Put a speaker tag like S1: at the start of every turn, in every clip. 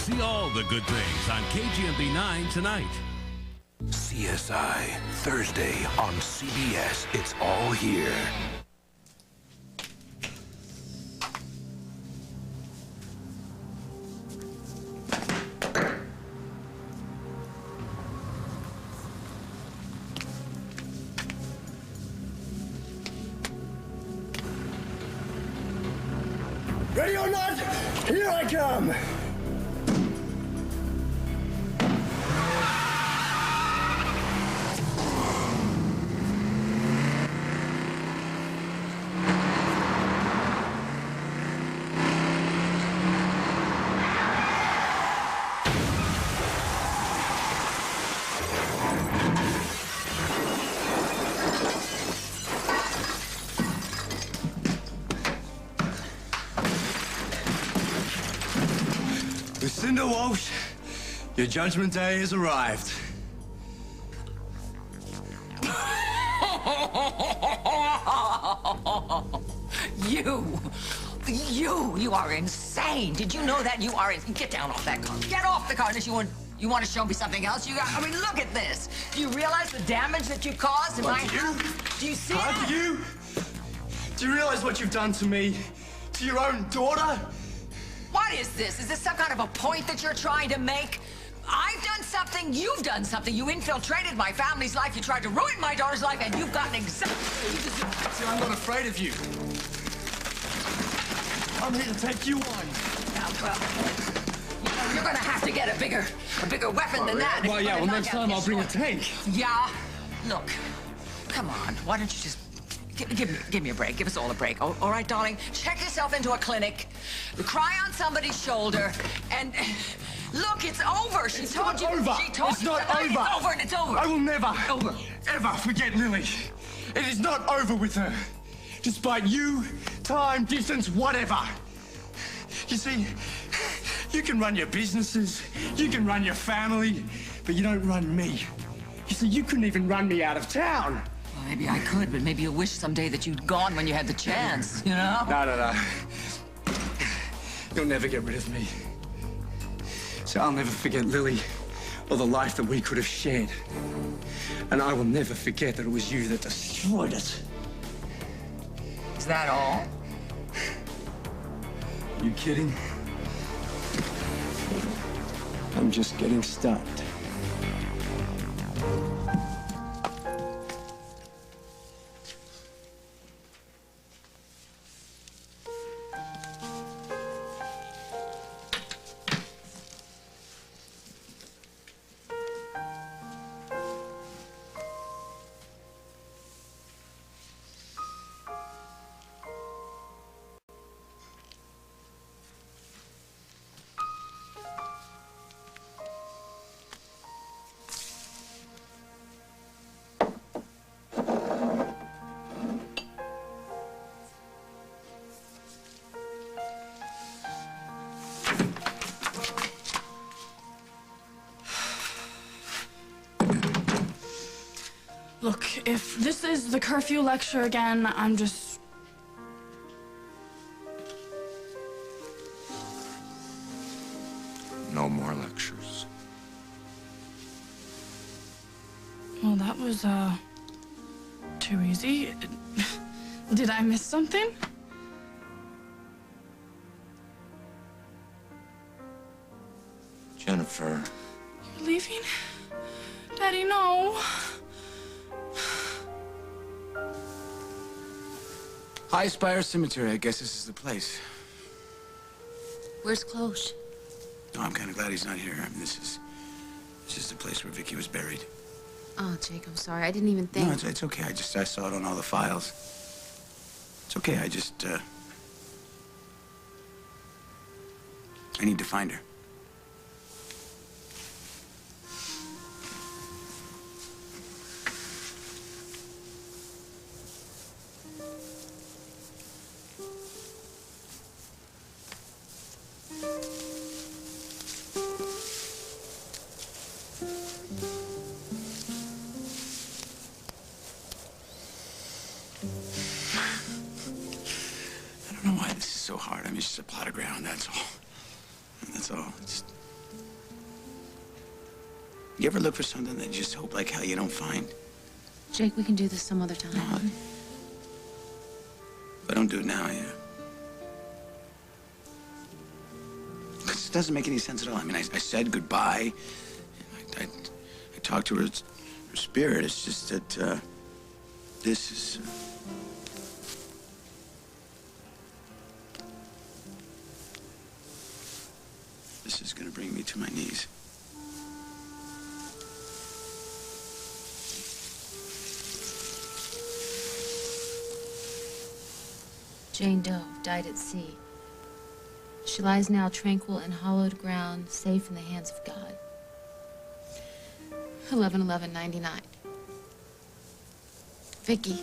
S1: See all the good things on KGMB 9 tonight.
S2: CSI, Thursday on CBS. It's all here.
S3: Ready or not, here I come!
S4: Lucinda Walsh, your judgment day has arrived.
S5: You are insane. Did you know that? You are Get down off that car. Get off the car unless you want to show me something else. I mean, look at this. Do you realize the damage that you caused in my house? Do you see that?
S4: Do you realize what you've done to me? To your own daughter?
S5: What is this? Is this some kind of a point that you're trying to make? I've done something, you've done something. You infiltrated my family's life, you tried to ruin my daughter's life, and you've gotten exactly what you deserve.
S4: See, I'm not afraid of you. I'm here to take you on.
S5: Now, well, you're gonna have to get a bigger weapon than that.
S4: Well, yeah, well, next time I'll bring a tank.
S5: Yeah? Look, come on, why don't you just give me a break. Give us all a break. All right, darling? Check yourself into a clinic, cry on somebody's shoulder, and look, it's over. She told you. She told
S4: it's
S5: you
S4: not over.
S5: It's over and it's over.
S4: I will never,
S5: over.
S4: ever forget Lily. It is not over with her. Despite you, time, distance, whatever. You see, you can run your businesses, you can run your family, but you don't run me. You see, you couldn't even run me out of town.
S5: Well, maybe I could, but maybe you'll wish someday that you'd gone when you had the chance, you know?
S4: No. You'll never get rid of me. So I'll never forget Lily or the life that we could have shared. And I will never forget that it was you that destroyed it.
S5: Is that all?
S4: You kidding? I'm just getting started.
S6: Look, if this is the curfew lecture again, I'm just...
S2: No more lectures.
S6: Well, that was, too easy. Did I miss something?
S2: Jennifer.
S6: You're leaving? Daddy, no.
S7: High Spire Cemetery, I guess this is the place.
S8: Where's Cloche?
S7: No, I'm kind of glad he's not here. I mean, this is the place where Vicky was buried.
S8: Oh, Jake, I'm sorry. I didn't even think.
S7: No, it's okay. I saw it on all the files. It's okay. I need to find her. I don't know why this is so hard. I mean, it's just a plot of ground, that's all. That's all. You ever look for something that you just hope like hell you don't find?
S8: Jake, we can do this some other time.
S7: No. If I don't do it now, yeah. Because it doesn't make any sense at all. I mean, I said goodbye. And I talked to her spirit. It's just that, this is... This is gonna bring me to my knees.
S8: Jane Doe died at sea. She lies now tranquil in hollowed ground, safe in the hands of God. 11/11/99. Vicky.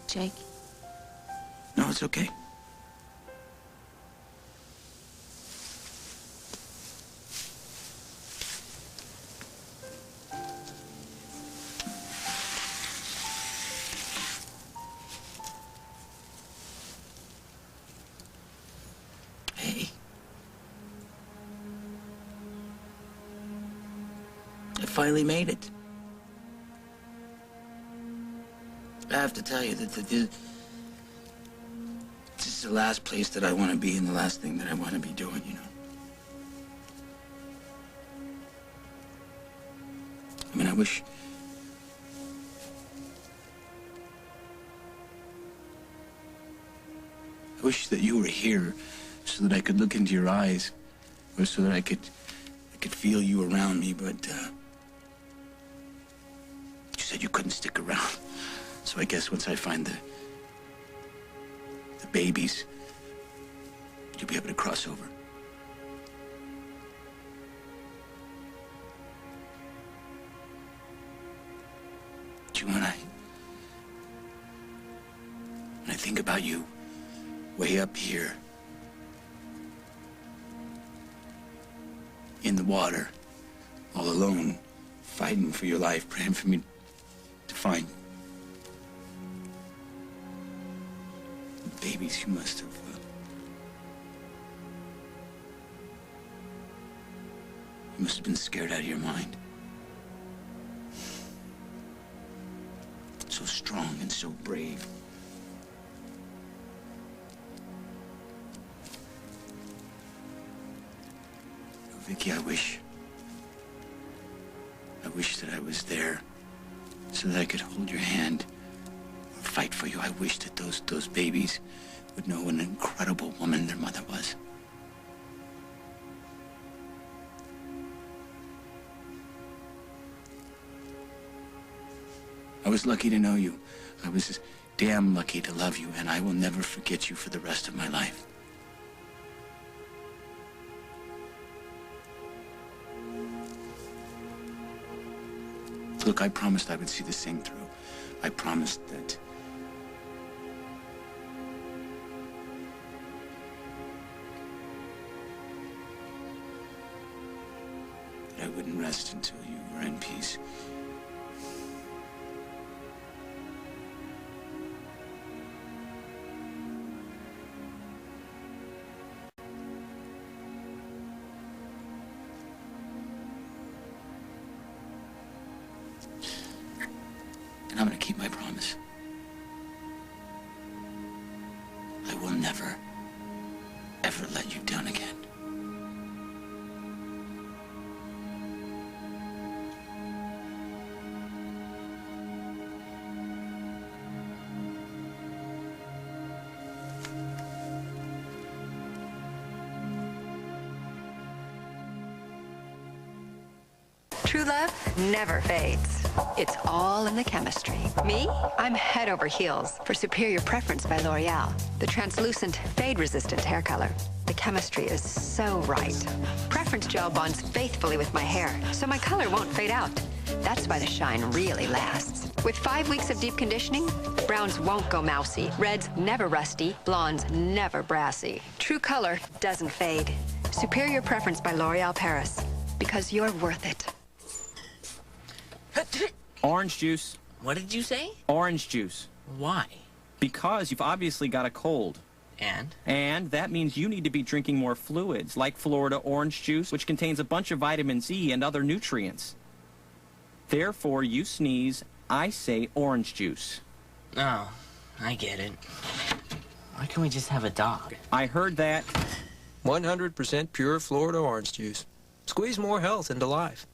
S8: Jake?
S7: No, it's okay. Hey. I finally made it. I have to tell you that this is the last place that I want to be and the last thing that I want to be doing, you know. I mean, I wish that you were here so that I could look into your eyes, or so that I could feel you around me, but you said you couldn't stick around. So I guess once I find the babies, you'll be able to cross over. Do you, when I think about you way up here in the water, all alone, fighting for your life, praying for me to find babies you must have. You must have been scared out of your mind. So strong and so brave. Oh, Vicky, I wish that I was there so that I could hold your hand or fight for you. I wish that those babies would know what an incredible woman their mother was. I was lucky to know you. I was damn lucky to love you, and I will never forget you for the rest of my life. Look, I promised I would see this thing through. I promised that I wouldn't rest until you were in peace. And I'm going to keep my promise. I will never, ever let you down again.
S9: True love never fades. It's all in the chemistry. Me? I'm head over heels for Superior Preference by L'Oreal. The translucent, fade-resistant hair color. The chemistry is so right. Preference gel bonds faithfully with my hair, so my color won't fade out. That's why the shine really lasts. With 5 weeks of deep conditioning, browns won't go mousy, reds never rusty, blondes never brassy. True color doesn't fade. Superior Preference by L'Oreal Paris. Because you're worth it.
S10: Orange juice.
S11: What did you say?
S10: Orange juice.
S11: Why?
S10: Because you've obviously got a cold.
S11: And?
S10: And that means you need to be drinking more fluids, like Florida orange juice, which contains a bunch of vitamin C and other nutrients. Therefore, you sneeze, I say orange juice.
S11: Oh, I get it. Why can't we just have a dog?
S10: I heard that.
S12: 100% pure Florida orange juice. Squeeze more health into life.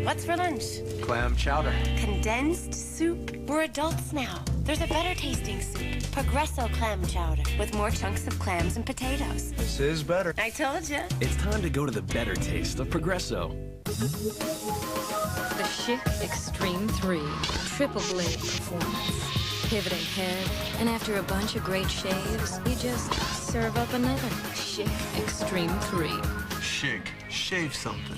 S13: What's for lunch?
S12: Clam chowder.
S13: Condensed soup? We're adults now. There's a better tasting soup. Progresso clam chowder with more chunks of clams and potatoes.
S12: This is better.
S13: I told you.
S14: It's time to go to the better taste of Progresso.
S15: The Schick Extreme 3 Triple Blade Performance. Pivoting head, and after a bunch of great shaves, you just serve up another Schick Extreme 3.
S16: Schick. Shave something.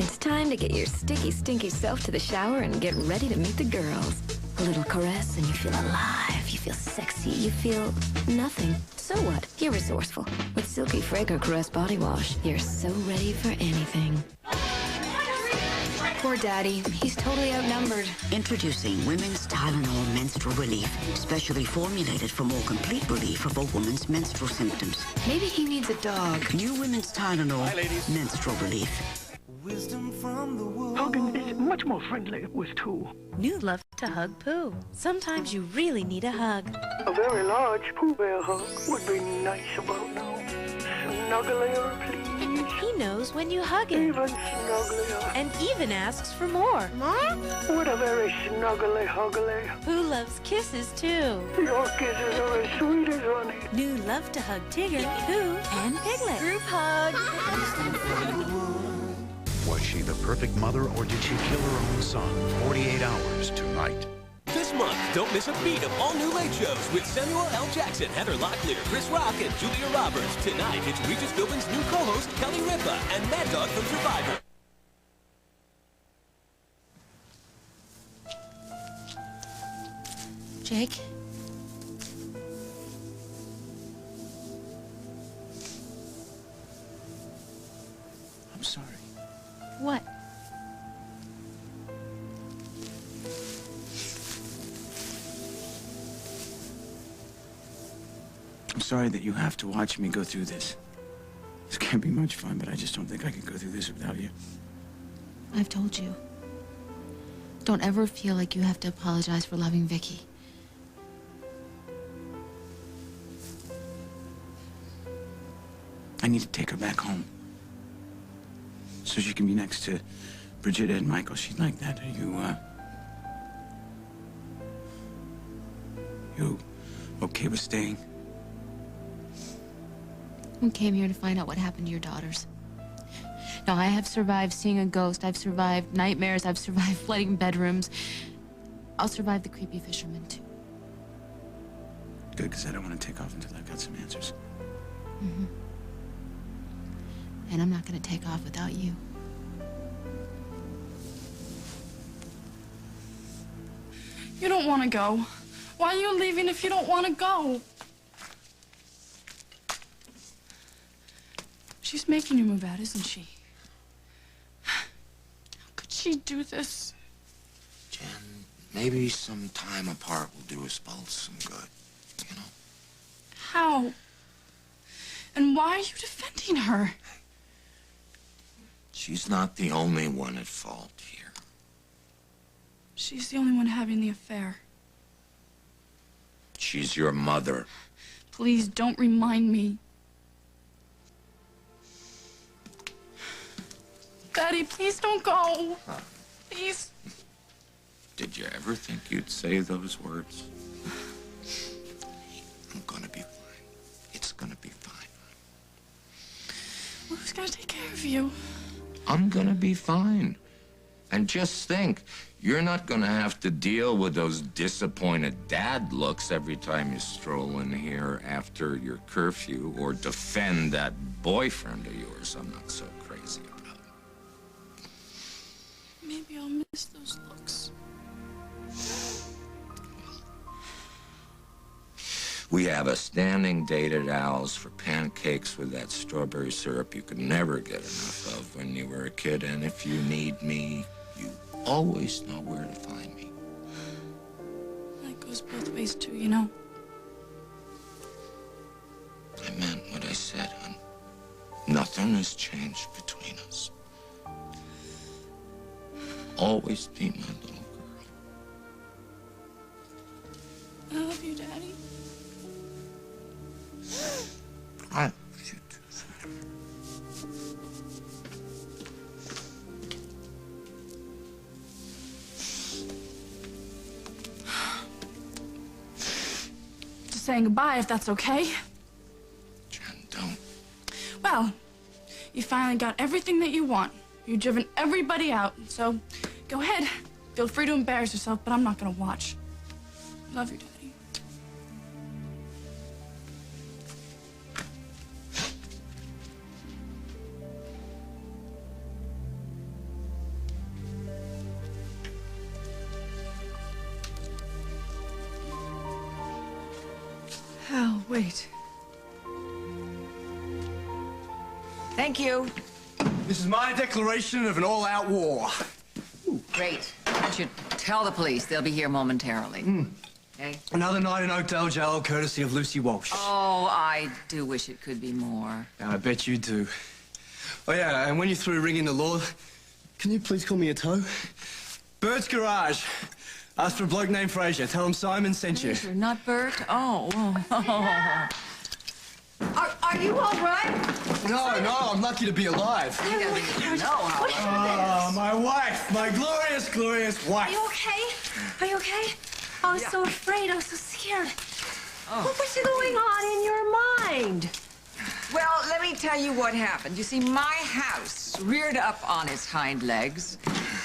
S15: It's time to get your sticky, stinky self to the shower and get ready to meet the girls. A little caress and you feel alive, you feel sexy, you feel nothing. So what? You're resourceful. With Silky Fragrant Caress Body Wash, you're so ready for anything. Poor Daddy. He's totally outnumbered.
S17: Introducing Women's Tylenol Menstrual Relief, specially formulated for more complete relief of a woman's menstrual symptoms.
S15: Maybe he needs a dog.
S17: New Women's Tylenol Menstrual Relief.
S18: Hugging is much more friendly with two.
S19: New Love to Hug Pooh. Sometimes you really need a hug.
S18: A very large Pooh Bear hug would be nice about now. Snugglier, please.
S19: He knows when you hug him.
S18: Even snugglier.
S19: And even asks for more.
S18: More? What a very snuggly huggly.
S19: Pooh loves kisses too.
S18: Your kisses are as sweet as honey.
S19: New Love to Hug Tigger, Pooh, and Piglet. Group hug.
S20: Was she the perfect mother, or did she kill her own son? 48 hours tonight.
S14: This month, don't miss a beat of all new late shows with Samuel L. Jackson, Heather Locklear, Chris Rock, and Julia Roberts. Tonight, it's Regis Philbin's new co-host, Kelly Ripa, and Mad Dog from Survivor.
S8: Jake?
S7: I'm sorry.
S8: What?
S7: I'm sorry that you have to watch me go through this. This can't be much fun, but I just don't think I can go through this without you.
S8: I've told you. Don't ever feel like you have to apologize for loving Vicky.
S7: I need to take her back home. So she can be next to Brigitte and Michael. She'd like that. Are you okay with staying?
S8: We came here to find out what happened to your daughters. Now, I have survived seeing a ghost. I've survived nightmares. I've survived flooding bedrooms. I'll survive the creepy fisherman, too.
S7: Good, because I don't want to take off until I've got some answers.
S8: Mm-hmm. And I'm not going to take off without you.
S6: You don't want to go. Why are you leaving if you don't want to go? She's making you move out, isn't she? How could she do this?
S2: Jen, maybe some time apart will do us both some good, you know?
S6: How? And why are you defending her?
S2: She's not the only one at fault here.
S6: She's the only one having the affair.
S2: She's your mother.
S6: Please don't remind me. Daddy, please don't go. Please.
S2: Did you ever think you'd say those words? I'm gonna be fine. It's gonna be fine.
S6: Who's gonna take care of you?
S2: I'm gonna be fine. And just think, you're not gonna have to deal with those disappointed dad looks every time you stroll in here after your curfew or defend that boyfriend of yours I'm not so crazy about.
S6: Maybe I'll miss those looks.
S2: We have a standing date at Al's for pancakes with that strawberry syrup you could never get enough of when you were a kid. And if you need me, you always know where to find me.
S6: That goes both ways too, you know.
S2: I meant what I said, hon. Nothing has changed between us. Always be my little girl.
S6: I love you, Daddy.
S2: I love you too, sweetheart.
S6: Just saying goodbye, if that's okay.
S2: Jen, don't.
S6: Well, you finally got everything that you want. You've driven everybody out, so go ahead. Feel free to embarrass yourself, but I'm not gonna watch. Love you, Daddy.
S5: Oh, wait. Thank you.
S4: This is my declaration of an all-out war.
S5: Great. I should tell the police. They'll be here momentarily. Okay?
S4: Another night in Oakdale jail, courtesy of Lucy Walsh.
S5: Oh, I do wish it could be more.
S4: Yeah, I bet you do. Oh, yeah, and when you're through ringing the law, can you please call me a tow? Bert's Garage. Ask for a bloke named Fraser. Tell him Simon sent you.
S5: Fraser, not Bert? Oh. Are you all right?
S4: No, I'm lucky to be alive.
S5: You don't even know how.
S4: Oh, my wife, my glorious, glorious wife.
S13: Are you okay? Are you okay? I was so afraid. I was so scared. What was going on in your mind?
S5: Well, let me tell you what happened. You see, my house reared up on its hind legs,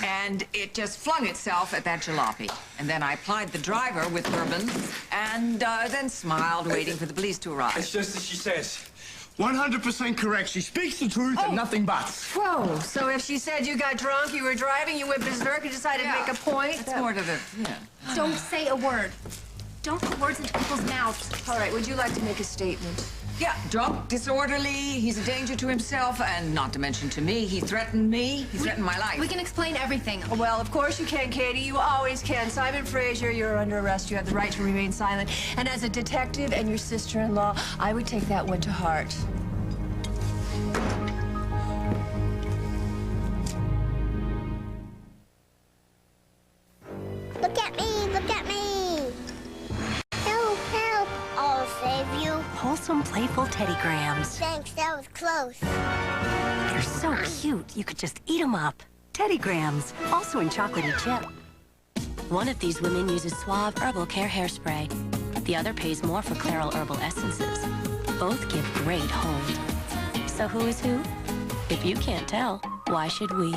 S5: and it just flung itself at that jalopy. And then I plied the driver with bourbon, and then smiled, waiting for the police to arrive.
S4: It's just as she says. 100% correct. She speaks the truth and nothing but.
S13: Whoa, so if she said you got drunk, you were driving, you went berserk, you decided to make a point?
S5: That's more to the,
S13: Don't say a word. Don't put words into people's mouths.
S5: All right, would you like to make a statement? Yeah, drunk, disorderly, he's a danger to himself, and not to mention to me. He threatened me. He threatened my life.
S13: We can explain everything. Well, of course you can, Katie. You always can. Simon Fraser, you're under arrest. You have the right to remain silent. And as a detective and your sister-in-law, I would take that one to heart.
S21: Look at me! Look at me! Help! Help! I'll save you.
S13: Wholesome, playful Teddy Grahams.
S21: Thanks, that was close.
S13: They're so cute, you could just eat them up. Teddy Grahams, also in chocolatey chip. One of these women uses Suave Herbal Care Hairspray. The other pays more for Clairol Herbal Essences. Both give great hold. So who is who? If you can't tell, why should we?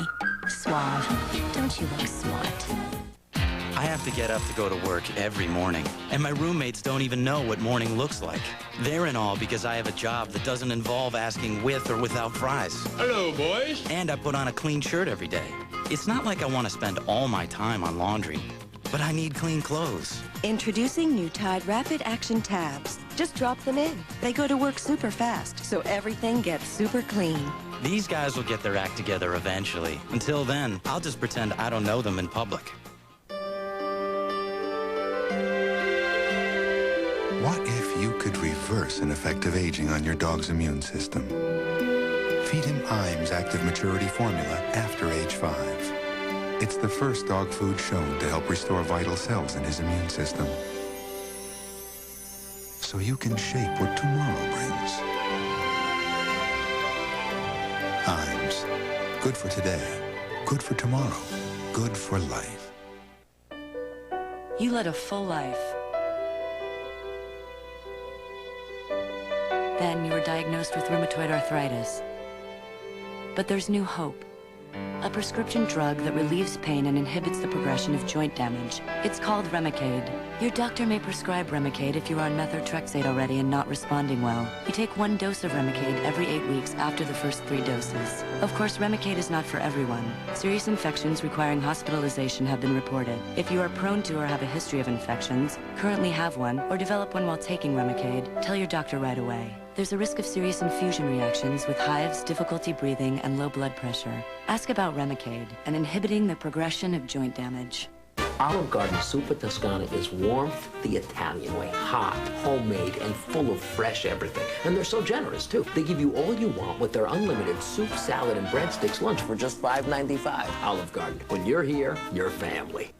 S13: Suave. Don't you look smart?
S22: I have to get up to go to work every morning, and my roommates don't even know what morning looks like. They're in awe because I have a job that doesn't involve asking with or without fries.
S23: Hello, boys.
S22: And I put on a clean shirt every day. It's not like I want to spend all my time on laundry, but I need clean clothes.
S24: Introducing new Tide Rapid Action Tabs. Just drop them in. They go to work super fast, so everything gets super clean.
S22: These guys will get their act together eventually. Until then, I'll just pretend I don't know them in public.
S25: What if you could reverse an effective aging on your dog's immune system? Feed him Iams Active Maturity Formula after age 5. It's the first dog food shown to help restore vital cells in his immune system. So you can shape what tomorrow brings. Iams. Good for today. Good for tomorrow. Good for life.
S24: You led a full life. Then you were diagnosed with rheumatoid arthritis. But there's new hope. a prescription drug that relieves pain and inhibits the progression of joint damage. It's called Remicade. Your doctor may prescribe Remicade if you're on methotrexate already and not responding well. You take 1 dose of Remicade every 8 weeks after the first 3 doses. Of course, Remicade is not for everyone. Serious infections requiring hospitalization have been reported. If you are prone to or have a history of infections, currently have one, or develop one while taking Remicade, tell your doctor right away. There's a risk of serious infusion reactions with hives, difficulty breathing, and low blood pressure. Ask about Remicade and inhibiting the progression of joint damage.
S1: Olive Garden Super Toscana is warmth the Italian way. Hot, homemade, and full of fresh everything. And they're so generous, too. They give you all you want with their unlimited soup, salad, and breadsticks lunch for just $5.95. Olive Garden. When you're here, you're family.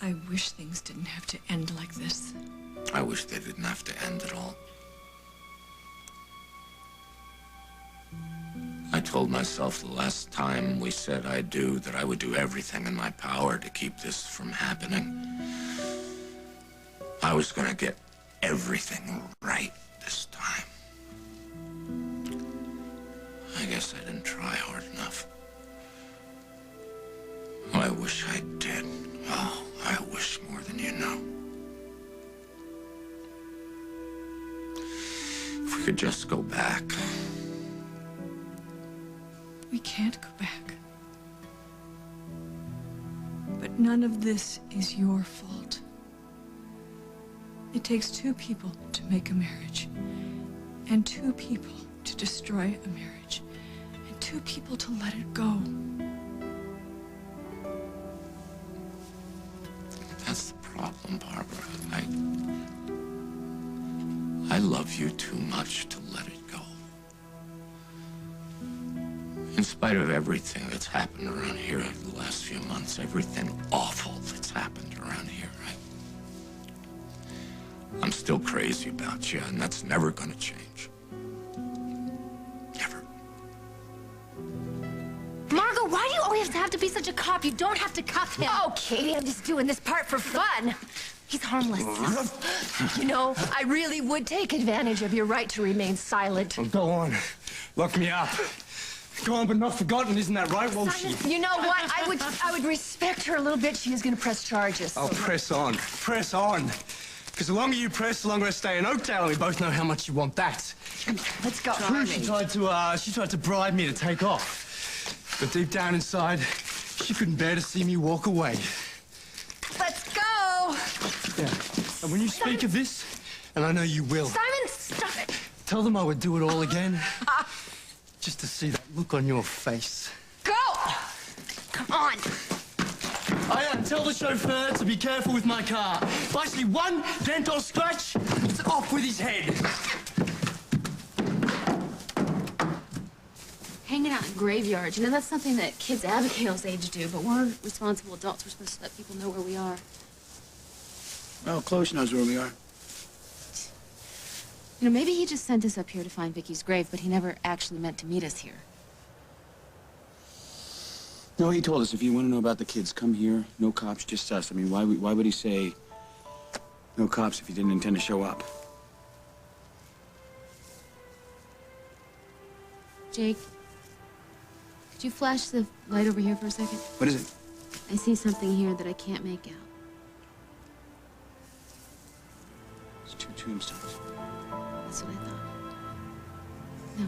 S5: I wish things didn't have to end like this.
S2: I wish they didn't have to end at all. I told myself the last time we said I do that I would do everything in my power to keep this from happening. I was gonna get everything right this time. I guess I didn't try hard enough. I wish I did. Oh, I wish more than you know. If we could just go back.
S5: We can't go back. But none of this is your fault. It takes 2 people to make a marriage, and 2 people to destroy a marriage, and 2 people to let it go.
S2: That's the problem, Barbara. I love you too much to let it go. In spite of everything that's happened around here over the last few months, everything awful that's happened around here, I'm still crazy about you, and that's never gonna change. Never.
S3: Margot, why do you always have to be such a cop? You don't have to cuff him. Oh, Katie, I'm just doing this part for fun. He's harmless. You know, I really would take advantage of your right to remain silent.
S4: Oh, go on. Lock me up. Go on, but not forgotten, isn't that right, won't she?
S3: You know what? I would respect her a little bit. She is going to press charges.
S4: Oh, press on. Press on. Because the longer you press, the longer I stay in Oakdale, and we both know how much you want that.
S3: Let's go.
S4: She tried to bribe me to take off. But deep down inside, she couldn't bear to see me walk away.
S3: Let's go.
S4: Yeah. And when you speak of this, and I know you will.
S3: Simon, stop it.
S4: Tell them I would do it all again. Just to see that look on your face.
S3: Go! Come on.
S4: Tell the chauffeur to be careful with my car. If I see one dent or scratch, it's off with his head.
S8: Hanging out in graveyards, you know, that's something that kids Abigail's age do, but we're responsible adults. We're supposed to let people know where we are.
S7: Well, Chloe knows where we are.
S8: You know, maybe he just sent us up here to find Vicky's grave, but he never actually meant to meet us here.
S7: No, he told us if you want to know about the kids, come here. No cops, just us. I mean, why would he say no cops if he didn't intend to show up?
S8: Jake, could you flash the light over here for a second?
S7: What is it?
S8: I see something here that I can't make out.
S7: It's 2 tombstones.
S8: That's what I thought. No.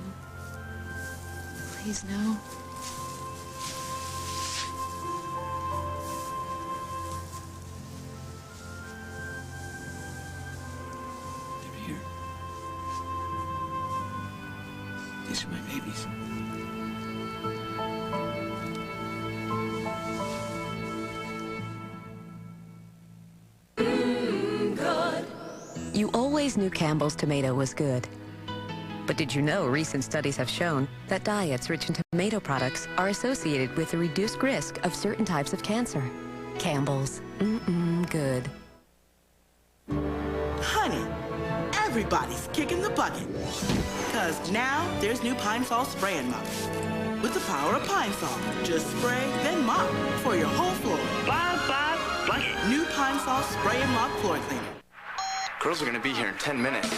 S8: Please, no.
S7: Here. These are my babies.
S24: You always knew Campbell's tomato was good. But did you know recent studies have shown that diets rich in tomato products are associated with a reduced risk of certain types of cancer? Campbell's. Good.
S9: Honey, everybody's kicking the bucket. Because now there's new Pine Sol Spray and Mop. With the power of Pine Sol. Just spray, then mop for your whole floor. Bye-bye bucket. New Pine Sol Spray and Mop floor cleaner.
S4: Girls are gonna be here in 10 minutes.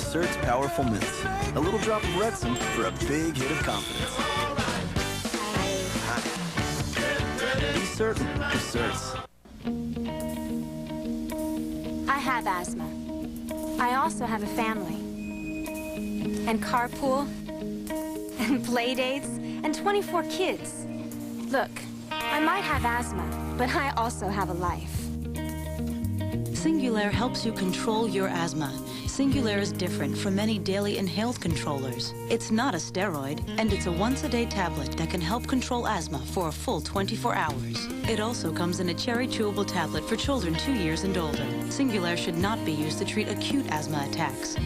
S10: Cert's Powerful Mints. A little drop of Rexum for a big hit of confidence. Be certain with Certs.
S11: I have asthma. I also have a family. And carpool. And play dates. And 24 kids. Look, I might have asthma, but I also have a life.
S12: Singulair helps you control your asthma. Singulair is different from many daily inhaled controllers. It's not a steroid, and it's a once-a-day tablet that can help control asthma for a full 24 hours. It also comes in a cherry chewable tablet for children 2 years and older. Singulair should not be used to treat acute asthma attacks.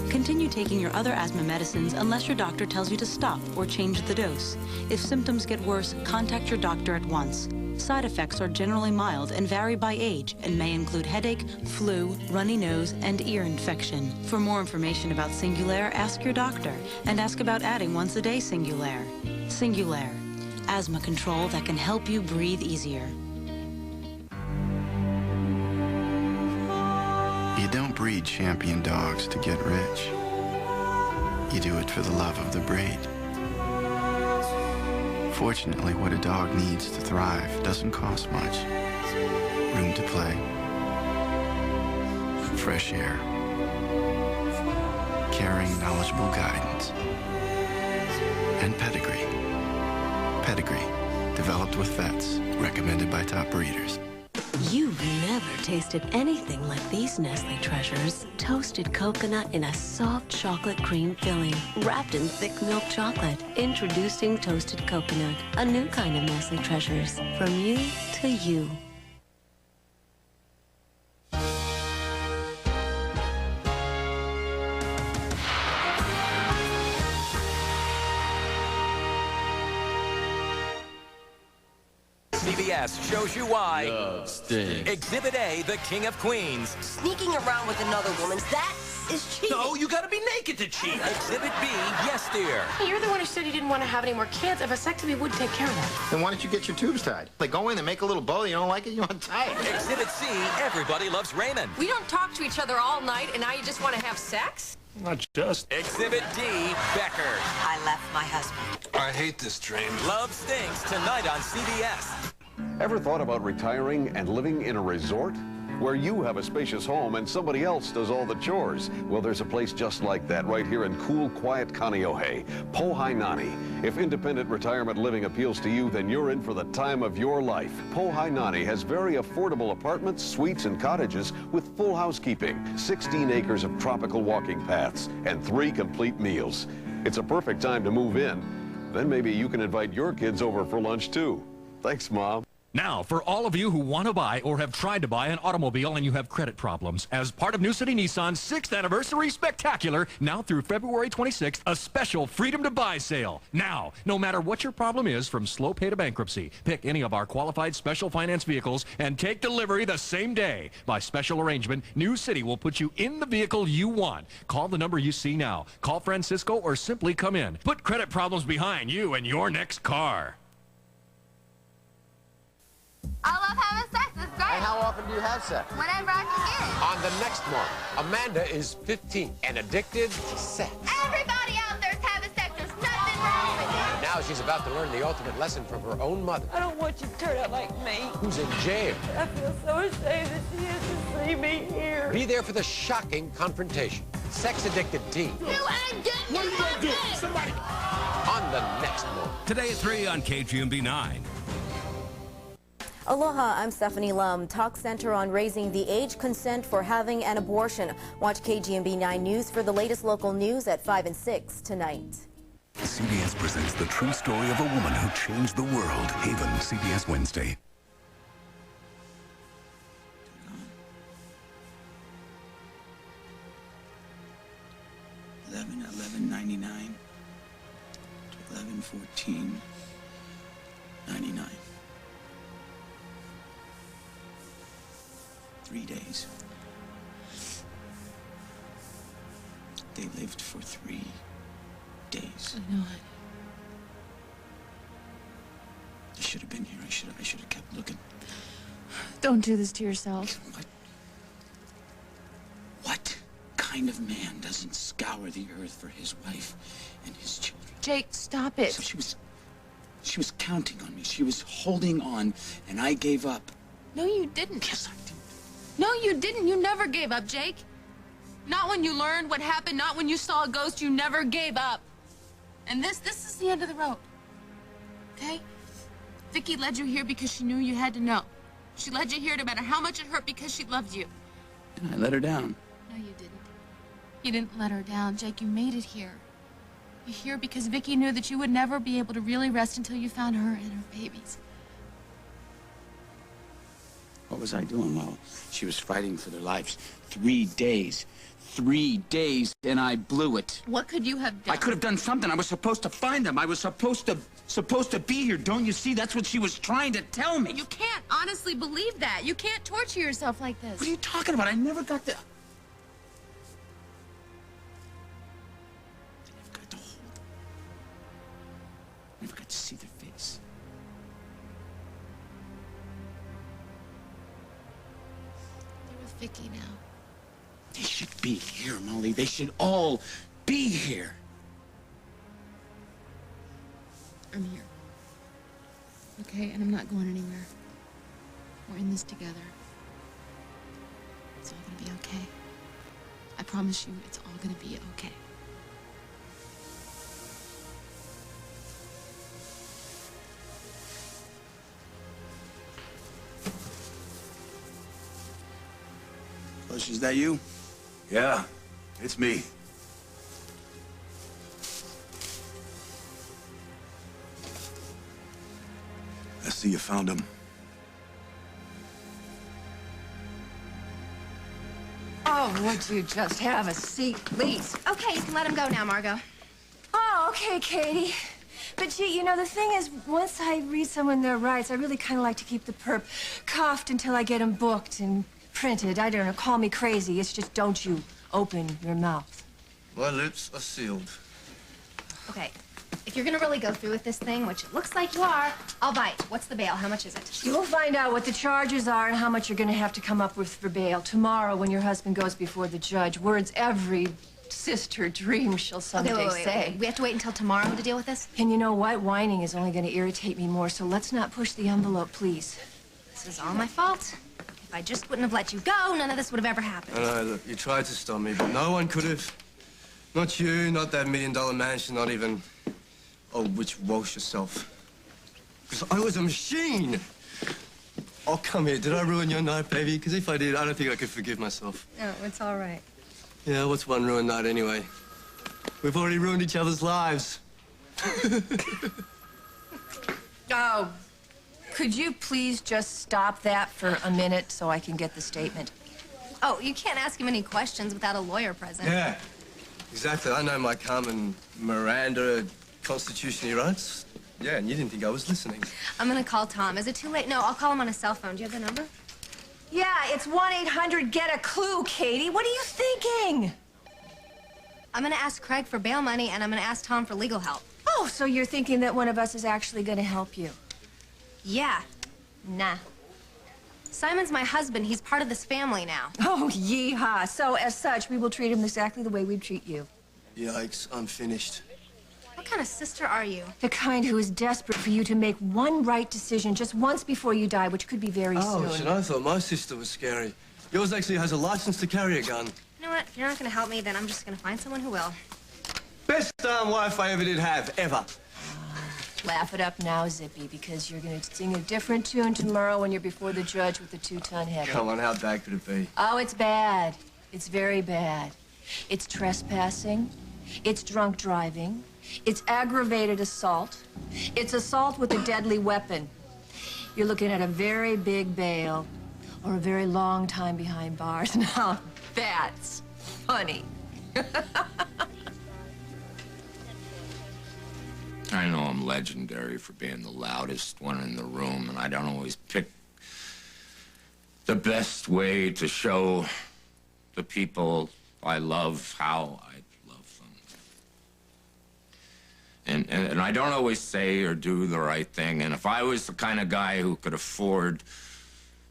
S12: Continue taking your other asthma medicines unless your doctor tells you to stop or change the dose. If symptoms get worse, contact your doctor at once. Side effects are generally mild and vary by age and may include headache, flu, runny nose, and ear infection. For more information about Singulair, ask your doctor and ask about adding once-a-day Singulair. Singulair, asthma control that can help you breathe easier.
S7: You don't breed champion dogs to get rich. You do it for the love of the breed. Fortunately, what a dog needs to thrive doesn't cost much. Room to play, fresh air, caring, knowledgeable guidance, and pedigree. Pedigree, developed with vets, recommended by top breeders.
S13: You've never tasted anything like these Nestle Treasures. Toasted coconut in a soft chocolate cream filling, wrapped in thick milk chocolate. Introducing Toasted Coconut, a new kind of Nestle Treasures. From you to you.
S14: CBS shows you why. Love stinks. Exhibit A, the King of Queens.
S16: Sneaking around with another woman, that is cheating.
S14: No, you gotta be naked to cheat. Exhibit B, yes, dear.
S23: Hey, you're the one who said you didn't want to have any more kids. A vasectomy would take care of that.
S26: Then why don't you get your tubes tied? They go in, they make a little bow, you don't like it, you untie it.
S14: Exhibit C, everybody loves Raymond.
S3: We don't talk to each other all night, and now you just want to have sex?
S14: Not just. Exhibit D, Becker.
S16: I left my husband.
S27: I hate this train.
S14: Love Stinks, tonight on CBS.
S28: Ever thought about retiring and living in a resort? Where you have a spacious home and somebody else does all the chores. Well, there's a place just like that right here in cool, quiet Kaneohe, Pohainani. If independent retirement living appeals to you, then you're in for the time of your life. Pohainani has very affordable apartments, suites, and cottages with full housekeeping, 16 acres of tropical walking paths, and 3 complete meals. It's a perfect time to move in. Then maybe you can invite your kids over for lunch, too. Thanks, Mom.
S29: Now, for all of you who want to buy or have tried to buy an automobile and you have credit problems, as part of New City Nissan's 6th Anniversary Spectacular, now through February 26th, a special Freedom to Buy sale. Now, no matter what your problem is, from slow pay to bankruptcy, pick any of our qualified special finance vehicles and take delivery the same day. By special arrangement, New City will put you in the vehicle you want. Call the number you see now. Call Francisco or simply come in. Put credit problems behind you and your next car.
S30: I love having sex. It's great.
S1: And how often do you have sex?
S30: Whenever I can get it.
S1: On the next one, Amanda is 15 and addicted to sex.
S30: Everybody out there's having sex. There's nothing wrong with it.
S1: Now she's about to learn the ultimate lesson from her own mother,
S30: I don't want you to turn out like me.
S1: who's in jail.
S30: I feel so ashamed that she has to see me here.
S1: Be there for the shocking confrontation. Sex-addicted teen.
S30: You ain't getting what are you gonna do?
S1: Somebody. On the next one.
S14: Today at 3 on KGMB 9.
S31: Aloha, I'm Stephanie Lum. Talk Center on raising the age consent for having an abortion. Watch KGMB 9 News for the latest local news at 5 and 6 tonight.
S32: CBS presents the true story of a woman who changed the world. Haven, CBS Wednesday.
S7: $11.99 to $11.14.99. 3 days. They lived for 3 days.
S8: I know it.
S7: I should have been here. I should have kept looking.
S8: Don't do this to yourself.
S7: What kind of man doesn't scour the earth for his wife and his children?
S8: Jake, stop it.
S7: So she was counting on me. She was holding on, and I gave up.
S8: No, you didn't.
S7: Yes, I did.
S8: No, you didn't. You never gave up, Jake. Not when you learned what happened, not when you saw a ghost. You never gave up. And this is the end of the road. Okay? Vicky led you here because she knew you had to know. She led you here no matter how much it hurt because she loved you.
S7: And I let her down.
S8: No, you didn't. You didn't let her down, Jake. You made it here. You're here because Vicky knew that you would never be able to really rest until you found her and her babies.
S7: What was I doing while she was fighting for their lives? 3 days. 3 days, and I blew it.
S8: What could you have done?
S7: I could have done something. I was supposed to find them. I was supposed to be here. Don't you see? That's what she was trying to tell me.
S8: You can't honestly believe that. You can't torture yourself like this.
S7: What are you talking about? I never got to... Never got to see their face.
S8: You're with Vicky now.
S7: They should be here, Molly. They should all be here.
S8: I'm here. Okay, and I'm not going anywhere. We're in this together. It's all gonna be okay. I promise you, it's all gonna be okay.
S7: Bush, is that you?
S10: Yeah, it's me. I see you found him.
S3: Oh, would you just have a seat, please?
S30: Okay, you can let him go now, Margot.
S3: Oh, okay, Katie. But gee, you know, the thing is, once I read someone their rights, I really kind of like to keep the perp cuffed until I get him booked and printed. I don't know, call me crazy. It's just don't you open your mouth.
S4: My lips are sealed.
S30: Okay, if you're gonna really go through with this thing, which it looks like you are, I'll bite. What's the bail? How much is it?
S3: You'll find out what the charges are and how much you're gonna have to come up with for bail tomorrow when your husband goes before the judge. Words every sister dreams she'll someday say.
S30: Wait. We have to wait until tomorrow to deal with this?
S3: And you know what? Whining is only gonna irritate me more, so let's not push the envelope, please.
S30: This is all my fault. If I just wouldn't have let you go, none of this would have ever happened.
S4: I know, look, you tried to stop me, but no one could have. Not you, not that $1 million mansion, not even old witch Walsh herself. Because I was a machine. Oh, come here. Did I ruin your night, baby? Because if I did, I don't think I could forgive myself.
S30: No, it's all right.
S4: Yeah, what's one ruined night anyway? We've already ruined each other's lives.
S3: Oh, could you please just stop that for a minute so I can get the statement?
S30: Oh, you can't ask him any questions without a lawyer present.
S4: Yeah, exactly. I know my Carmen Miranda constitutional rights. Yeah, and you didn't think I was listening.
S30: I'm gonna call Tom. Is it too late? No, I'll call him on his cell phone. Do you have the number?
S3: Yeah, it's 1-800-GET-A-CLUE, Katie. What are you thinking?
S30: I'm gonna ask Craig for bail money, and I'm gonna ask Tom for legal help.
S3: Oh, so you're thinking that one of us is actually gonna help you?
S30: Yeah. Nah. Simon's my husband. He's part of this family now.
S3: Oh, yeehaw. So, as such, we will treat him exactly the way we'd treat you.
S4: Yikes, I'm finished.
S30: What kind of sister are you?
S3: The kind who is desperate for you to make one right decision just once before you die, which could be very soon.
S4: Oh, shit, I thought my sister was scary. Yours actually has a license to carry a gun.
S30: You know what? If you're not gonna help me, then I'm just gonna find someone who will.
S4: Best darn wife I ever did have, ever.
S3: Laugh it up now, Zippy, because you're going to sing a different tune tomorrow when you're before the judge with the 2-ton headache.
S4: Come on, how bad could it be?
S3: Oh, it's bad. It's very bad. It's trespassing. It's drunk driving. It's aggravated assault. It's assault with a deadly weapon. You're looking at a very big bail or a very long time behind bars. Now, that's funny.
S2: I know I'm legendary for being the loudest one in the room, and I don't always pick the best way to show the people I love how I love them. And I don't always say or do the right thing, and if I was the kind of guy who could afford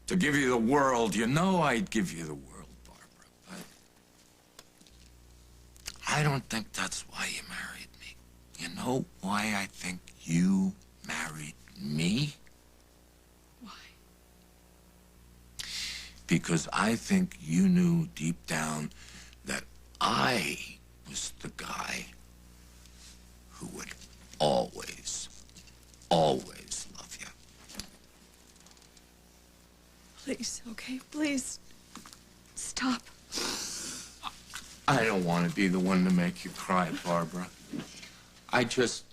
S2: to give you the world. You know I'd give you the world, Barbara, but I don't think that's why you married me. You know why I think you married me?
S8: Why?
S2: Because I think you knew deep down that I was the guy who would always, always love you.
S8: Please, okay? Please. Stop.
S2: I don't want to be the one to make you cry, Barbara. I just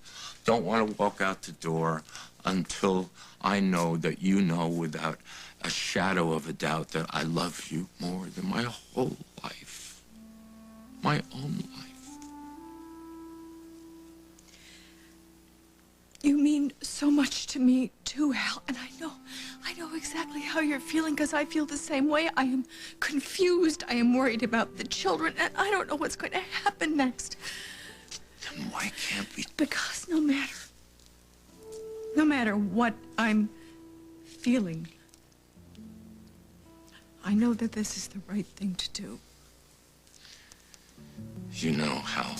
S2: don't want to walk out the door until I know that you know without a shadow of a doubt that I love you more than my whole life. My own life.
S8: You mean so much to me, too, Hal. And I know exactly how you're feeling, because I feel the same way. I am confused. I am worried about the children, and I don't know what's going to happen next.
S2: Then why can't we?
S8: Because no matter what I'm feeling, I know that this is the right thing to do.
S2: You know how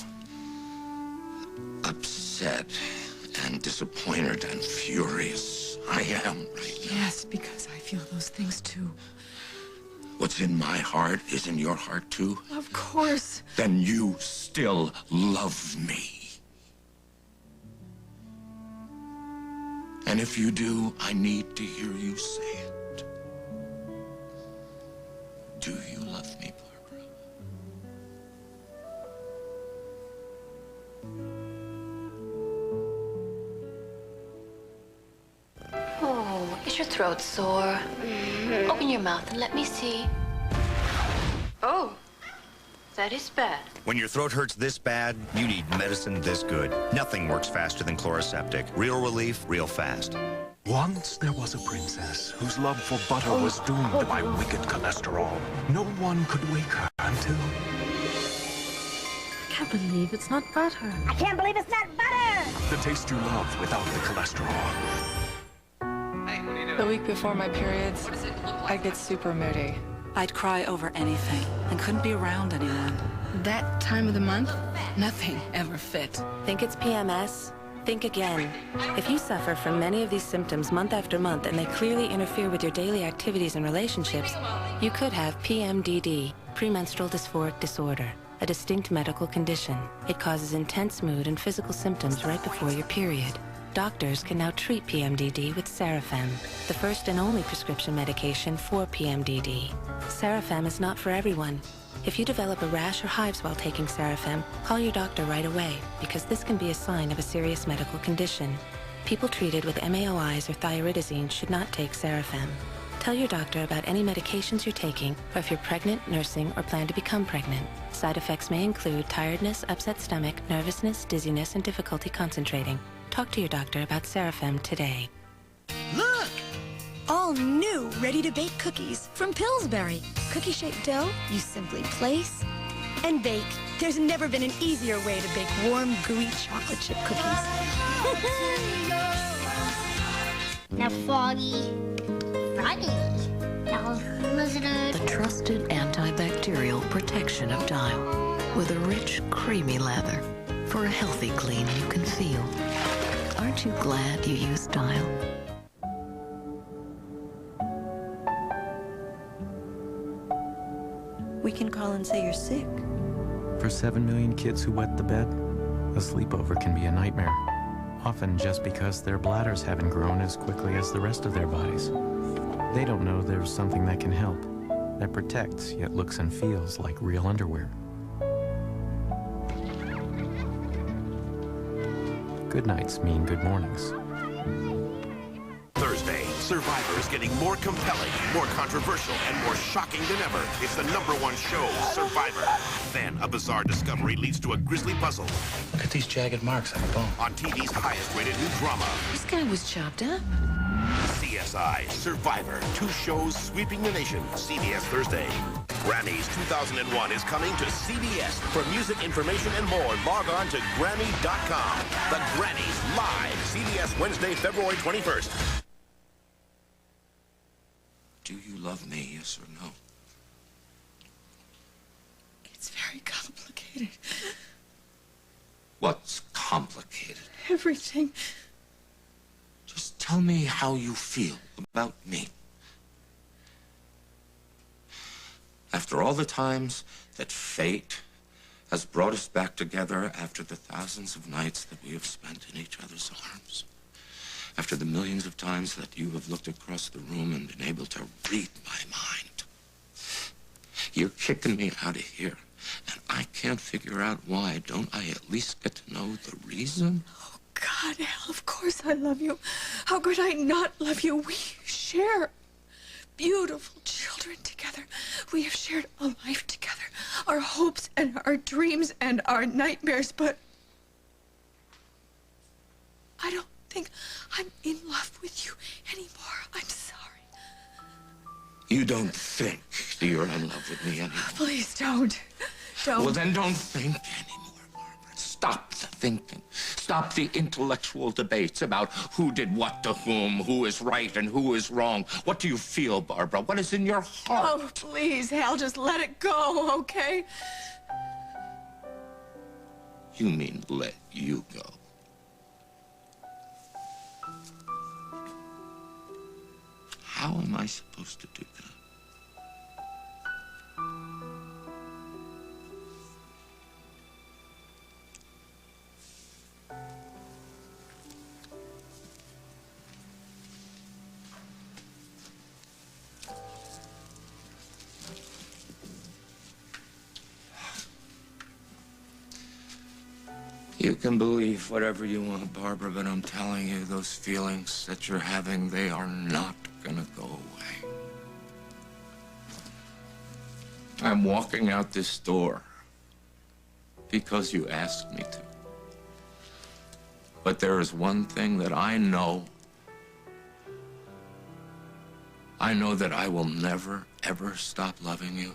S2: upset and disappointed and furious I am right now.
S8: Yes, because I feel those things too.
S2: What's in my heart is in your heart too?
S8: Of course.
S2: Then you still love me. And if you do, I need to hear you say it. Do you love me, Barbara?
S3: Oh, is your throat sore? Open your mouth and let me see. Oh, that is bad.
S5: When your throat hurts this bad, you need medicine this good. Nothing works faster than Chloraseptic. Real relief, real fast.
S6: Once there was a princess whose love for butter was doomed by wicked cholesterol. No one could wake her until...
S13: I can't believe it's not butter.
S11: I can't believe it's not butter!
S6: The taste you love without the cholesterol.
S15: The week before my periods, I'd get super moody. I'd cry over anything and couldn't be around anyone.
S23: That time of the month, nothing ever fit.
S13: Think it's PMS? Think again. If you suffer from many of these symptoms month after month and they clearly interfere with your daily activities and relationships, you could have PMDD, premenstrual dysphoric disorder, a distinct medical condition. It causes intense mood and physical symptoms right before your period. Doctors can now treat PMDD with Sarafem, the first and only prescription medication for PMDD. Sarafem is not for everyone. If you develop a rash or hives while taking Sarafem, call your doctor right away, because this can be a sign of a serious medical condition. People treated with MAOIs or thiouridazine should not take Sarafem. Tell your doctor about any medications you're taking, or if you're pregnant, nursing, or plan to become pregnant. Side effects may include tiredness, upset stomach, nervousness, dizziness, and difficulty concentrating. Talk to your doctor about Sarafem today.
S17: Look! All new ready-to-bake cookies from Pillsbury. Cookie-shaped dough you simply place and bake. There's never been an easier way to bake warm, gooey chocolate chip cookies.
S18: Now foggy. Now lizard.
S19: The trusted antibacterial protection of Dial with a rich, creamy lather for a healthy clean you can feel. Aren't you glad you used Dial?
S12: We can call and say you're sick.
S20: For 7 million kids who wet the bed, a sleepover can be a nightmare. Often just because their bladders haven't grown as quickly as the rest of their bodies. They don't know there's something that can help, that protects yet looks and feels like real underwear. Good nights mean good mornings.
S21: Thursday, Survivor is getting more compelling, more controversial, and more shocking than ever. It's the #1 show, Survivor. Then, a bizarre discovery leads to a grisly puzzle. Look at these jagged marks on the bone. On TV's highest-rated new drama.
S15: This guy was chopped up.
S21: CSI, Survivor. 2 shows sweeping the nation. CBS Thursday. Grammys 2001 is coming to CBS. For music, information, and more, log on to Grammy.com. The Grammys live. CBS Wednesday, February 21st.
S2: Do you love me, yes or no?
S17: It's very complicated.
S2: What's complicated?
S17: Everything.
S2: Just tell me how you feel about me. After all the times that fate has brought us back together, after the thousands of nights that we have spent in each other's arms, after the millions of times that you have looked across the room and been able to read my mind, you're kicking me out of here, and I can't figure out why. Don't I at least get to know the reason?
S17: Oh, God, Al, of course I love you. How could I not love you? We share beautiful children together. We have shared a life together. Our hopes and our dreams and our nightmares, but I don't think I'm in love with you anymore. I'm sorry.
S2: You don't think that you're in love with me anymore?
S17: Please don't. Don't.
S2: Well, then don't think anymore, Barbara. Stop the thinking. Stop the intellectual debates about who did what to whom, who is right and who is wrong. What do you feel, Barbara? What is in your heart?
S17: Oh, please, Hal, just let it go, okay?
S2: You mean let you go? How am I supposed to do that? You can believe whatever you want, Barbara, but I'm telling you, those feelings that you're having, they are not gonna go away. I'm walking out this door because you asked me to. But there is one thing that I know. I know that I will never, ever stop loving you.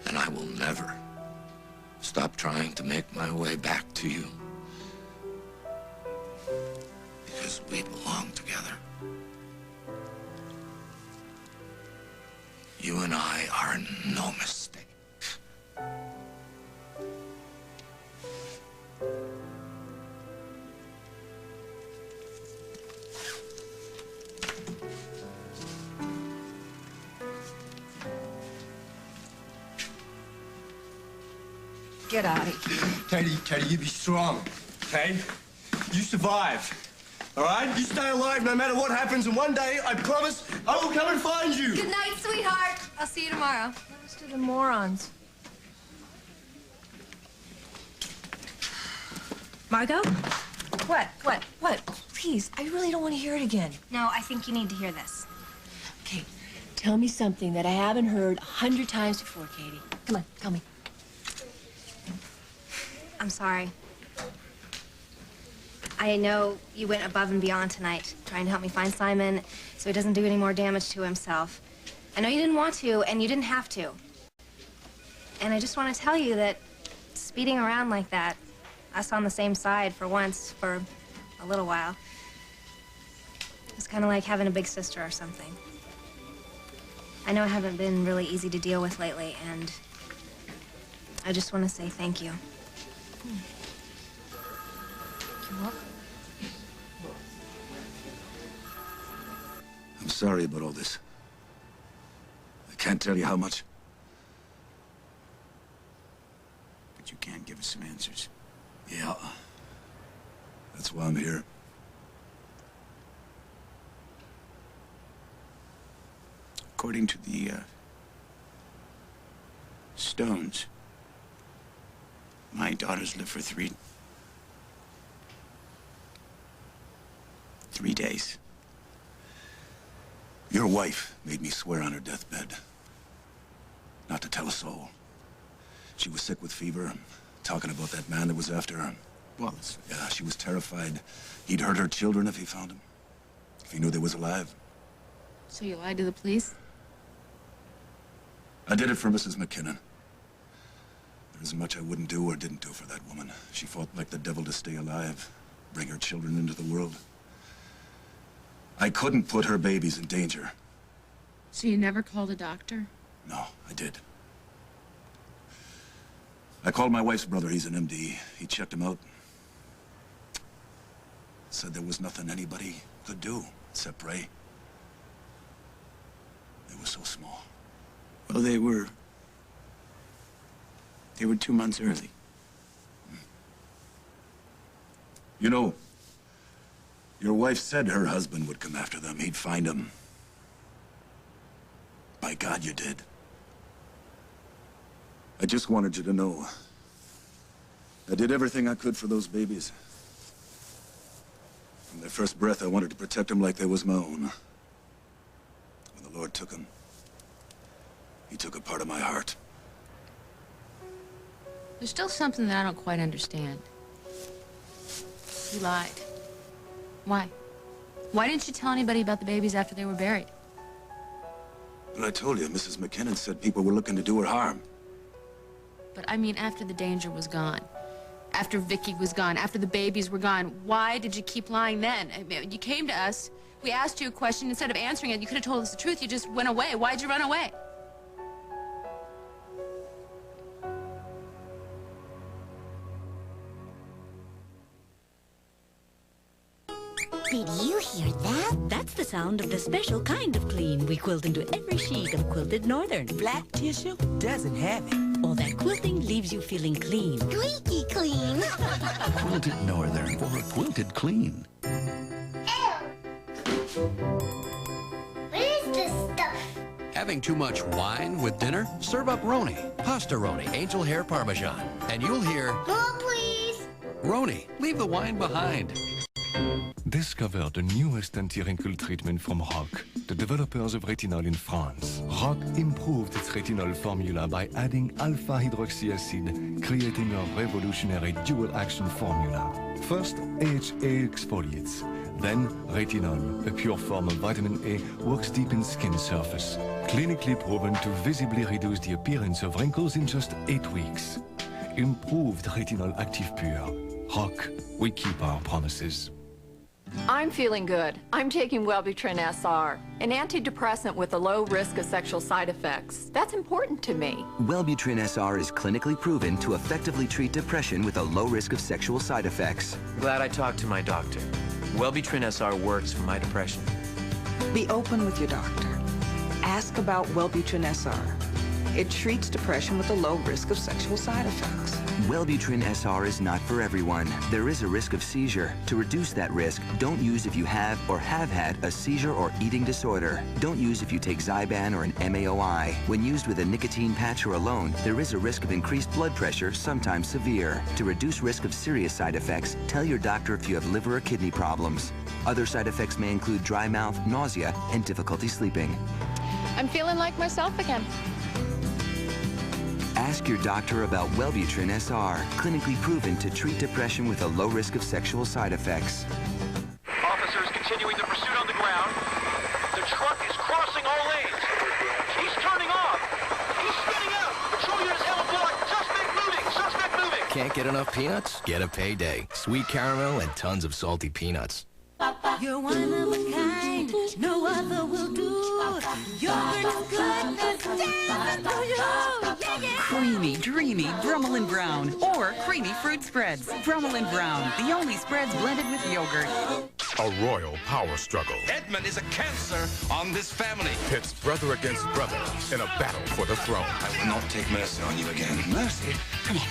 S2: And I will never stop trying to make my way back to you. Because we belong together. You and I are no mistake.
S4: Get out of here. Katie, you be strong, okay? You survive, all right? You stay alive no matter what happens, and one day, I promise, I will come and find you.
S3: Good night, sweetheart. I'll see you tomorrow.
S1: Those to the morons. Margot? What? Please, I really don't want to hear it again.
S3: No, I think you need to hear this.
S1: Okay, tell me something that I haven't heard 100 times before, Katie. Come on, tell me.
S3: I'm sorry. I know you went above and beyond tonight, trying to help me find Simon so he doesn't do any more damage to himself. I know you didn't want to, and you didn't have to. And I just want to tell you that speeding around like that, us on the same side for once, for a little while, it's kind of like having a big sister or something. I know I haven't been really easy to deal with lately, and I just want to say thank you.
S1: You're welcome.
S7: I'm sorry about all this. I can't tell you how much. But you can give us some answers. Yeah. That's why I'm here. According to the, stones, my daughters live for three days. Your wife made me swear on her deathbed not to tell a soul. She was sick with fever, talking about that man that was after her. Wallace. Yeah, she was terrified. He'd hurt her children if he found them. If he knew they was alive.
S8: So you lied to the police?
S7: I did it for Mrs. McKinnon. There isn't much I wouldn't do or didn't do for that woman. She fought like the devil to stay alive, bring her children into the world. I couldn't put her babies in danger.
S8: So you never called a doctor?
S7: No, I did. I called my wife's brother. He's an MD. He checked him out. Said there was nothing anybody could do except pray. They were so small.
S4: Well, they were 2 months early.
S7: You know, your wife said her husband would come after them. He'd find them. By God, you did. I just wanted you to know. I did everything I could for those babies. From their first breath, I wanted to protect them like they was my own. When the Lord took them, he took a part of my heart.
S8: There's still something that I don't quite understand. You lied. Why? Why didn't you tell anybody about the babies after they were buried?
S7: But I told you, Mrs. McKinnon said people were looking to do her harm.
S8: But I mean after the danger was gone. After Vicky was gone, after the babies were gone, why did you keep lying then? I mean, you came to us, we asked you a question, instead of answering it, you could have told us the truth, you just went away. Why'd you run away?
S9: Did you hear that? That's the sound of the special kind of clean we quilt into every sheet of Quilted Northern. Flat tissue doesn't have it. All that quilting leaves you feeling clean. Squeaky clean.
S14: Quilted Northern for a quilted clean.
S18: What is this stuff?
S16: Having too much wine with dinner? Serve up Roni, Pasta Roni, Angel Hair Parmesan. And you'll hear,
S18: More, please.
S16: Roni, leave the wine behind.
S22: Discover the newest anti-wrinkle treatment from ROC, the developers of retinol in France. ROC improved its retinol formula by adding alpha-hydroxy acid, creating a revolutionary dual-action formula. First, AHA exfoliates. Then, retinol, a pure form of vitamin A, works deep in skin surface. Clinically proven to visibly reduce the appearance of wrinkles in just 8 weeks. Improved retinol active pure. ROC, we keep our promises.
S24: I'm feeling good. I'm taking Wellbutrin SR, an antidepressant with a low risk of sexual side effects. That's important to me.
S25: Wellbutrin SR is clinically proven to effectively treat depression with a low risk of sexual side effects.
S10: Glad I talked to my doctor. Wellbutrin SR works for my depression.
S15: Be open with your doctor. Ask about Wellbutrin SR. It treats depression with a low risk of sexual side effects.
S25: Wellbutrin SR is not for everyone. There is a risk of seizure. To reduce that risk, don't use if you have or have had a seizure or eating disorder. Don't use if you take Zyban or an MAOI. When used with a nicotine patch or alone, there is a risk of increased blood pressure, sometimes severe. To reduce risk of serious side effects, tell your doctor if you have liver or kidney problems. Other side effects may include dry mouth, nausea, and difficulty sleeping.
S24: I'm feeling like myself again.
S25: Ask your doctor about Wellbutrin SR, clinically proven to treat depression with a low risk of sexual side effects.
S26: Officers continuing the pursuit on the ground. The truck is crossing all lanes. He's turning off. He's spinning out. Patrol units have a block. Suspect moving. Suspect moving.
S16: Can't get enough peanuts? Get a Payday. Sweet caramel and tons of salty peanuts.
S9: You're one of a kind, no other will do. Yogurt's goodness dancing through you. Yeah, yeah.
S27: Creamy, dreamy Brummel & Brown, or creamy fruit spreads. Brummel & Brown, the only spreads blended with yogurt.
S6: A royal power struggle.
S28: Edmund is a cancer on this family.
S6: Pits brother against brother in a battle for the throne.
S28: I will not take mercy on you again. Mercy? Come on.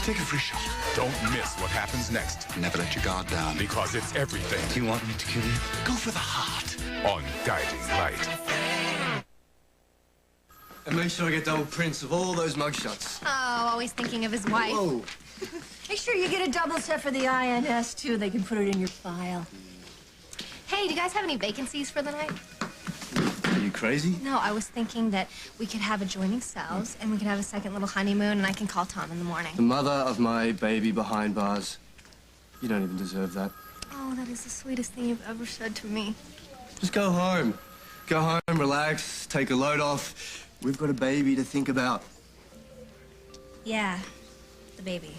S28: Take a free shot.
S6: Don't miss what happens next.
S28: Never let your guard down.
S6: Because it's everything.
S28: Do you want me to kill you? Go for the heart.
S6: On Guiding Light.
S4: And make sure I get double prints of all those mugshots.
S1: Oh, always thinking of his wife.
S4: Whoa.
S1: Make sure you get a double set for the INS, too. They can put it in your file. Hey, do you guys have any vacancies for the night?
S4: Are you crazy?
S1: No, I was thinking that we could have adjoining cells, and we could have a second little honeymoon, and I can call Tom in the morning.
S4: The mother of my baby behind bars. You don't even deserve that.
S1: Oh, that is the sweetest thing you've ever said to me.
S4: Just go home. Go home, relax, take a load off. We've got a baby to think about.
S1: Yeah, the baby.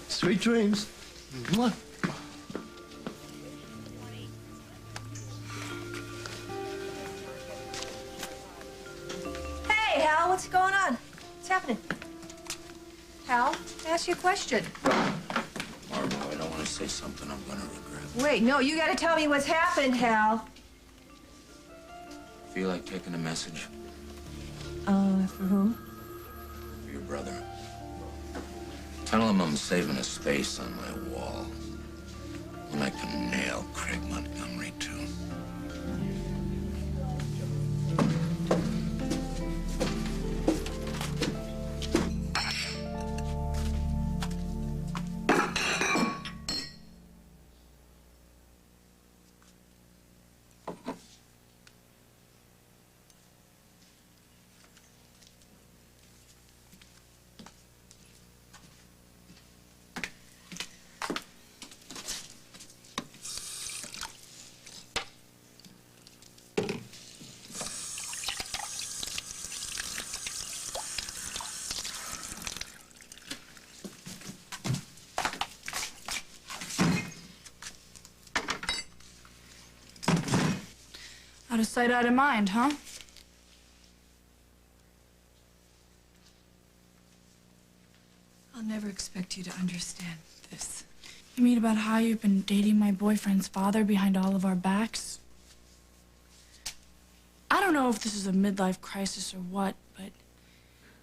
S4: Sweet dreams. Mwah.
S1: Hal, what's going on? What's happening? Hal, ask you a question.
S2: Margot, I don't want to say something I'm gonna regret.
S1: Wait, no, you gotta tell me what's happened, Hal.
S2: Feel like taking a message
S1: For who?
S2: for your brother. Tell him I'm saving a space on my wall. When I can nail Craig Montgomery, too.
S5: Out of sight, out of mind, huh? I'll never expect you to understand this. You mean about how you've been dating my boyfriend's father behind all of our backs? I don't know if this is a midlife crisis or what, but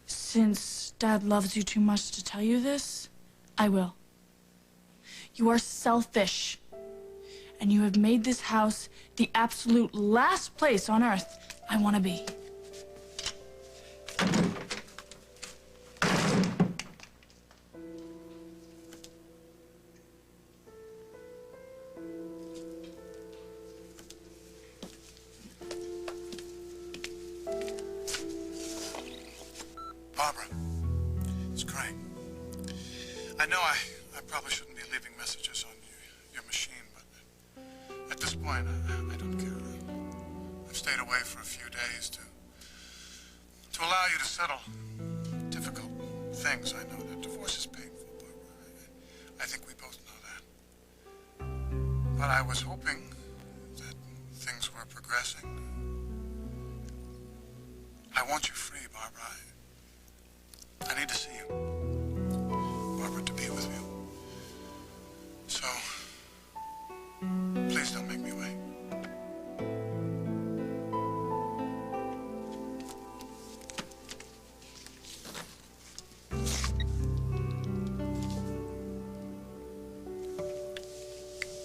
S5: since Dad loves you too much to tell you this, I will. You are selfish. And you have made this house the absolute last place on earth I want to be.
S11: Barbara, it's Craig. I know I probably shouldn't be leaving messages on your machine, but at this point, I don't care. I've stayed away for a few days to allow you to settle difficult things. I know that divorce is painful, Barbara. I think we both know that. But I was hoping that things were progressing. I want you free, Barbara. I need to see you. Barbara, to be with you. So, please don't make me wait.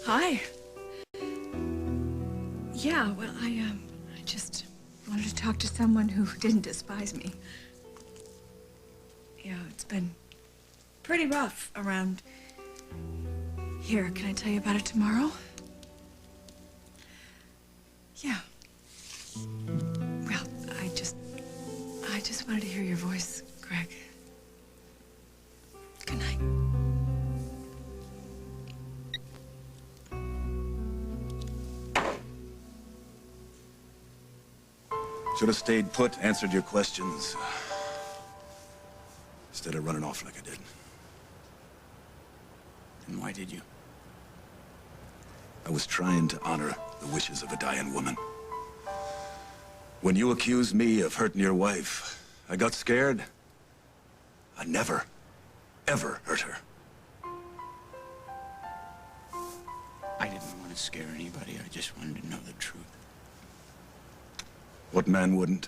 S5: Hi. Yeah, well, I just wanted to talk to someone who didn't despise me. Yeah, it's been pretty rough around here. Can I tell you about it tomorrow? Yeah. Well, I just wanted to hear your voice, Greg. Good night.
S7: Should have stayed put, answered your questions. Instead of running off like I did.
S28: And why did you?
S7: I was trying to honor the wishes of a dying woman. When you accused me of hurting your wife, I got scared. I never, ever hurt her.
S28: I didn't want to scare anybody. I just wanted to know the truth.
S7: What man wouldn't?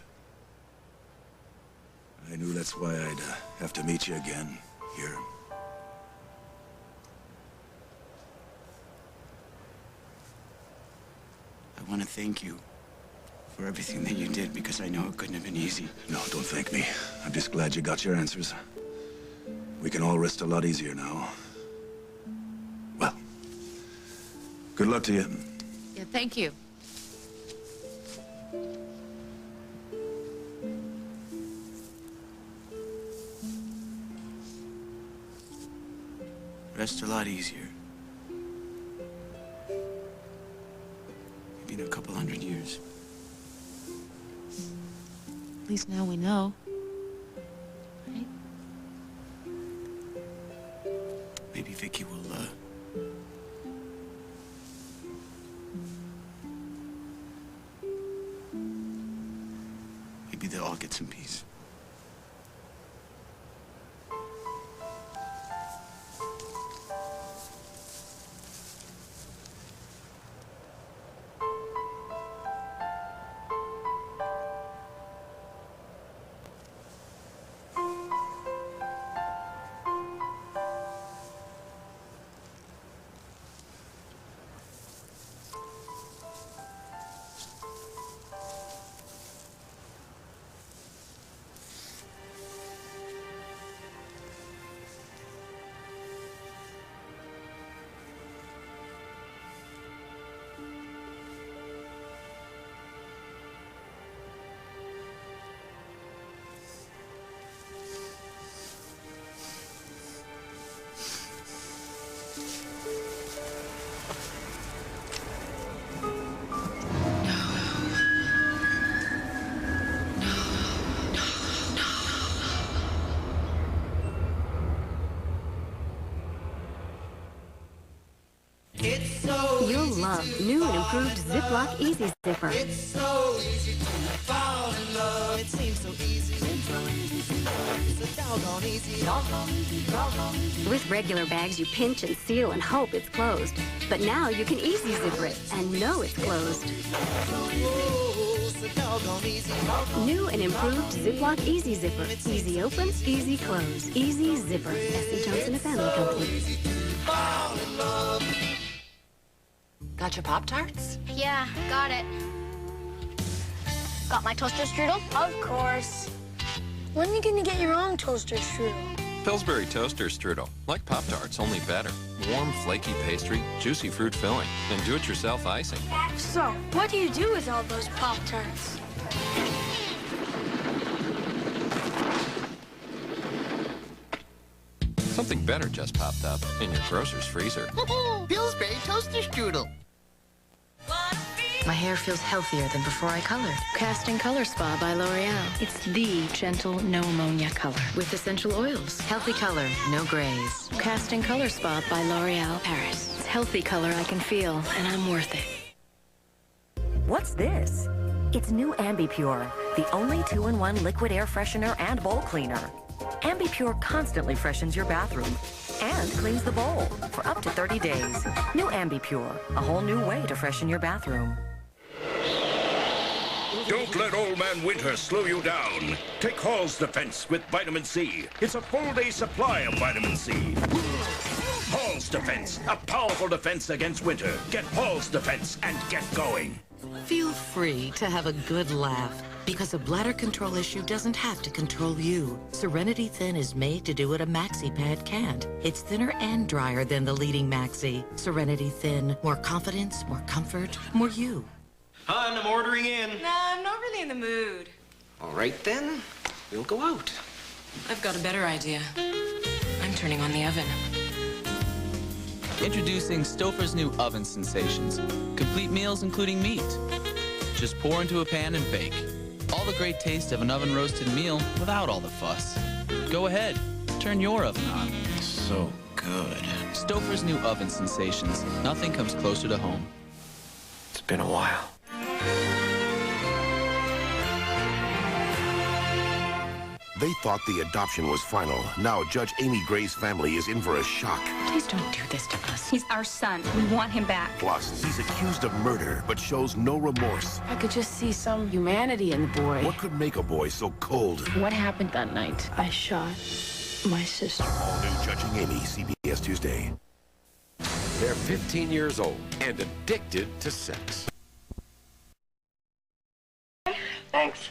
S7: I knew that's why I'd have to meet you again, here.
S28: I want to thank you for everything that you did, because I know it couldn't have been easy.
S7: No, don't thank me. I'm just glad you got your answers. We can all rest a lot easier now. Well, good luck to you.
S8: Yeah, thank you.
S28: Rest a lot easier. Maybe in a couple 100 years.
S8: At least now we know. Right?
S28: Maybe Vicky will, maybe they'll all get some peace.
S3: love new and improved Ziploc Easy Zipper.
S12: It's so easy to fall in love. It seems so easy. It's so easy. It's a doggone easy. Doggone easy. Doggone easy.
S3: With regular bags, you pinch and seal and hope it's closed. But now you can easy zipper it and know it's closed. New and improved Ziploc Easy Zipper. Easy open, easy close. Easy Zipper. S.C. Johnson and Family Company.
S8: Got your Pop-Tarts?
S18: Yeah, got it. Got my toaster strudel? Of course. When are you gonna get your own toaster strudel?
S16: Pillsbury Toaster Strudel. Like Pop-Tarts, only better. Warm, flaky pastry, juicy fruit filling, and do-it-yourself icing.
S18: So, what do you do with all those Pop-Tarts?
S16: Something better just popped up in your grocer's freezer.
S12: Pillsbury Toaster Strudel.
S13: My hair feels healthier than before I colored. Casting Color Spa by L'Oreal. It's the gentle, no ammonia color with essential oils. Healthy color, no grays. Casting Color Spa by L'Oreal Paris. It's healthy color I can feel, and I'm worth it.
S17: What's this? It's new AmbiPure, the only 2-in-1 liquid air freshener and bowl cleaner. AmbiPure constantly freshens your bathroom and cleans the bowl for up to 30 days. New AmbiPure, a whole new way to freshen your bathroom.
S19: Don't let Old Man Winter slow you down. Take Hall's Defense with vitamin C. It's a full-day supply of vitamin C. Hall's Defense, a powerful defense against winter. Get Hall's Defense and get going.
S20: Feel free to have a good laugh, because a bladder control issue doesn't have to control you. Serenity Thin is made to do what a maxi pad can't. It's thinner and drier than the leading maxi. Serenity Thin, more confidence, more comfort, more you.
S21: Hun, I'm ordering in.
S27: Nah, I'm not really in the mood.
S21: All right, then. We'll go out.
S27: I've got a better idea. I'm turning on the oven.
S23: Introducing Stouffer's new oven sensations. Complete meals including meat. Just pour into a pan and bake. All the great taste of an oven-roasted meal without all the fuss. Go ahead, turn your oven on.
S21: So good.
S23: Stouffer's new oven sensations. Nothing comes closer to home.
S21: It's been a while.
S29: They thought the adoption was final. Now Judge Amy Gray's family is in for a shock.
S3: Please don't do this to us. He's our son. We want him back.
S29: Plus, he's accused of murder, but shows no remorse.
S30: I could just see some humanity in the boy.
S29: What could make a boy so cold?
S30: What happened that night? I shot my sister.
S29: All new Judging Amy, CBS Tuesday.
S31: They're 15 years old and addicted to sex.
S30: Thanks.